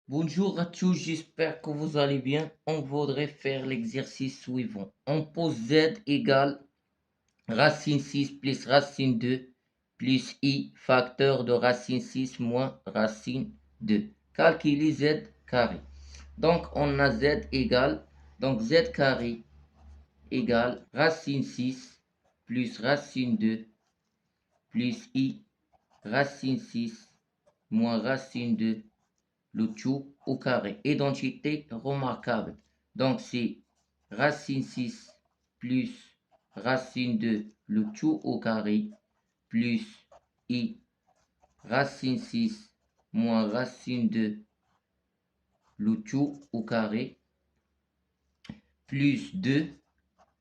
Bonjour à tous, j'espère que vous allez bien. On voudrait faire l'exercice suivant. On pose z égale racine 6 plus racine 2 plus i facteur de racine 6 moins racine 2. Calculer z carré. Donc on a z égale, donc z carré égale racine 6 plus racine 2 plus i racine 6 moins racine 2 le tout au carré. Identité remarquable. Donc c'est racine 6 plus racine 2 le tout au carré plus i racine 6 moins racine 2 le tout au carré plus 2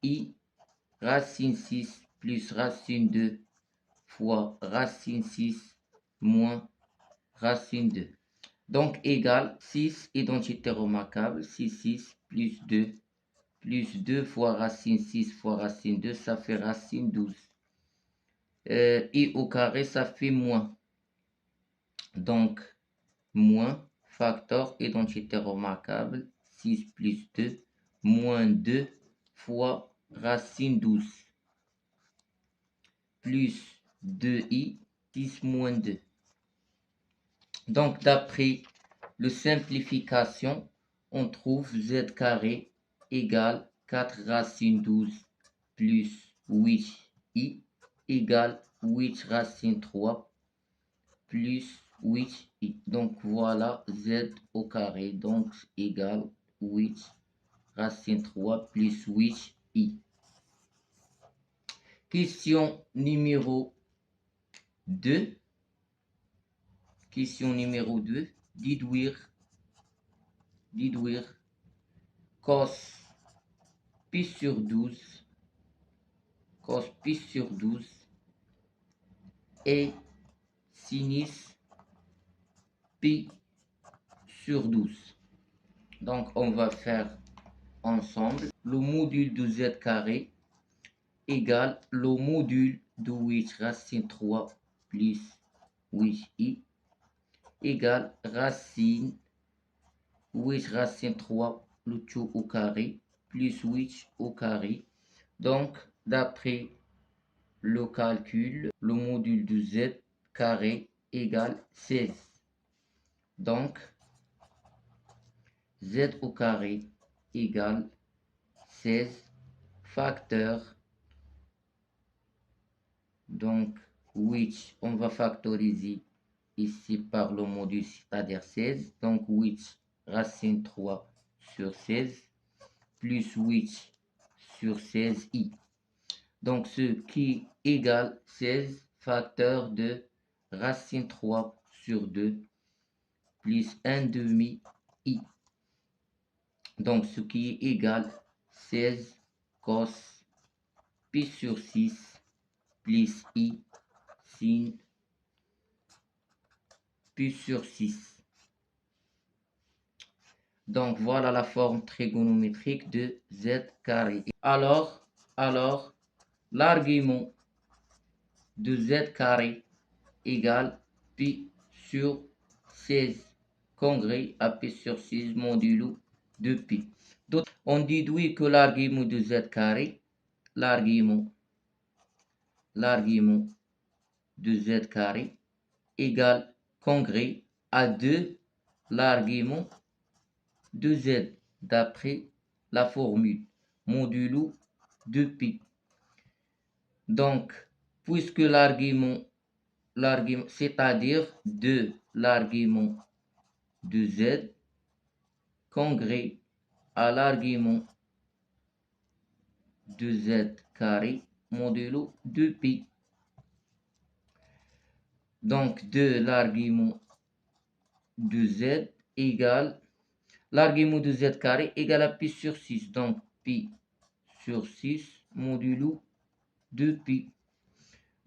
i racine 6 plus racine 2 fois racine 6 moins racine 2. Donc, égal 6, identité remarquable, 6 plus 2 fois racine 6 fois racine 2, ça fait racine 12. Et au carré, ça fait moins. Donc, moins, facteur, identité remarquable, 6 plus 2, moins 2 fois racine 12, plus 2i, 6 moins 2. Donc, d'après le simplification, on trouve z carré égale 4 racine 12 plus 8i égale 8 racine 3 plus 8i. Donc, voilà z au carré, donc égale 8 racine 3 plus 8i. Question numéro 2. Question numéro 2. Déduire cos pi sur 12 et sinus pi sur 12. Donc, on va faire ensemble le module de z carré égale le module de 8 racine 3 plus 8i égale racine 8 racine 3 le tout au carré plus 8 au carré. Donc, d'après le calcul, le module de z carré égale 16. Donc, z au carré égale 16 facteur. Donc, 8, on va factoriser ici par le module, c'est-à-dire 16. Donc, 8 racine 3 sur 16 plus 8 sur 16i. Donc, ce qui égale 16 facteur de racine 3 sur 2 plus 1 demi i. Donc, ce qui est égal 16 cos pi sur 6 plus i sin pi sur 6. Donc, voilà la forme trigonométrique de z carré. Alors, l'argument de z carré égale pi sur 16 congrès à pi sur 6 modulo de pi. Donc, on déduit que l'argument de z carré, l'argument de z carré égale congrès à 2 l'argument de z d'après la formule modulo de pi. Donc, puisque l'argument, c'est-à-dire de l'argument de z congrès à l'argument de z carré modulo de pi. Donc, de l'argument de z égale l'argument de z carré égale à pi sur 6. Donc, pi sur 6 modulo de pi.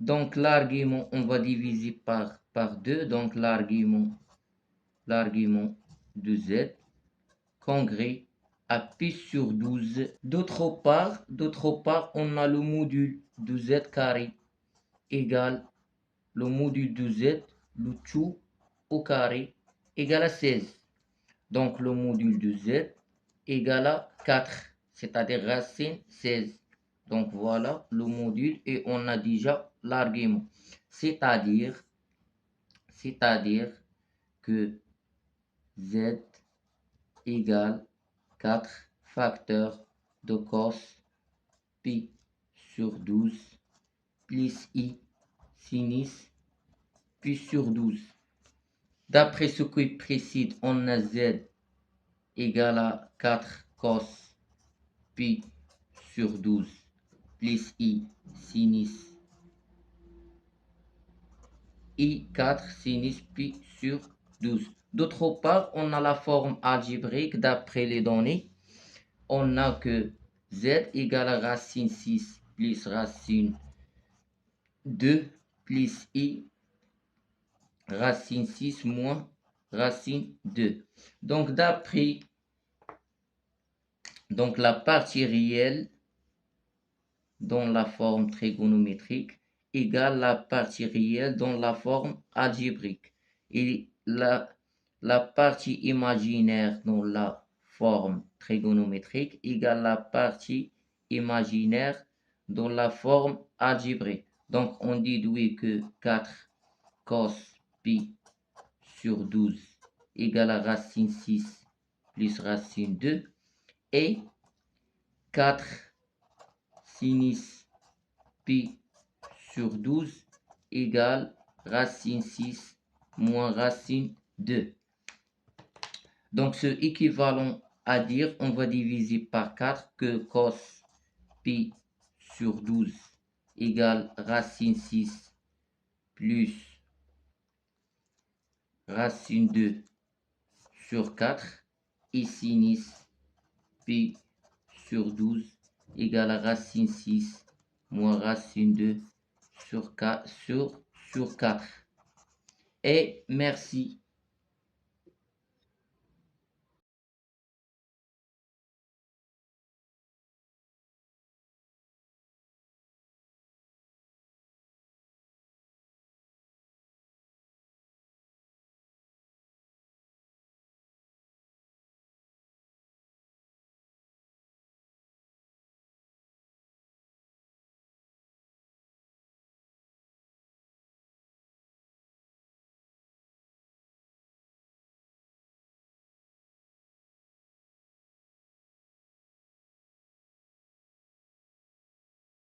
Donc, l'argument, on va diviser par 2. Donc, l'argument de z congrès à pi sur 12. D'autre part, on a le module de z carré égale le module de z, le tout au carré, égale à 16. Donc le module de z égale à 4, c'est-à-dire racine 16. Donc voilà le module et on a déjà l'argument. C'est-à-dire que z égale 4 facteurs de cos pi sur 12 plus i sinus pi sur 12. D'après ce qui précède, on a z égale à 4 cos pi sur 12 plus i sinus i4 sinus pi sur 12. D'autre part, on a la forme algébrique d'après les données. On a que z égale à racine 6 plus racine 2 plus i racine 6 moins racine 2. Donc d'après la partie réelle dans la forme trigonométrique égale la partie réelle dans la forme algébrique. Et la partie imaginaire dans la forme trigonométrique égale la partie imaginaire dans la forme algébrique. Donc on déduit que 4 cos pi sur 12 égale à racine 6 plus racine 2 et 4 sinus pi sur 12 égale racine 6 moins racine 2. Donc ce équivalent à dire, on va diviser par 4 que cos pi sur 12 égale racine 6 plus racine 2 sur 4 et sinus pi sur 12 égale à racine 6 moins racine 2 sur 4. Et merci.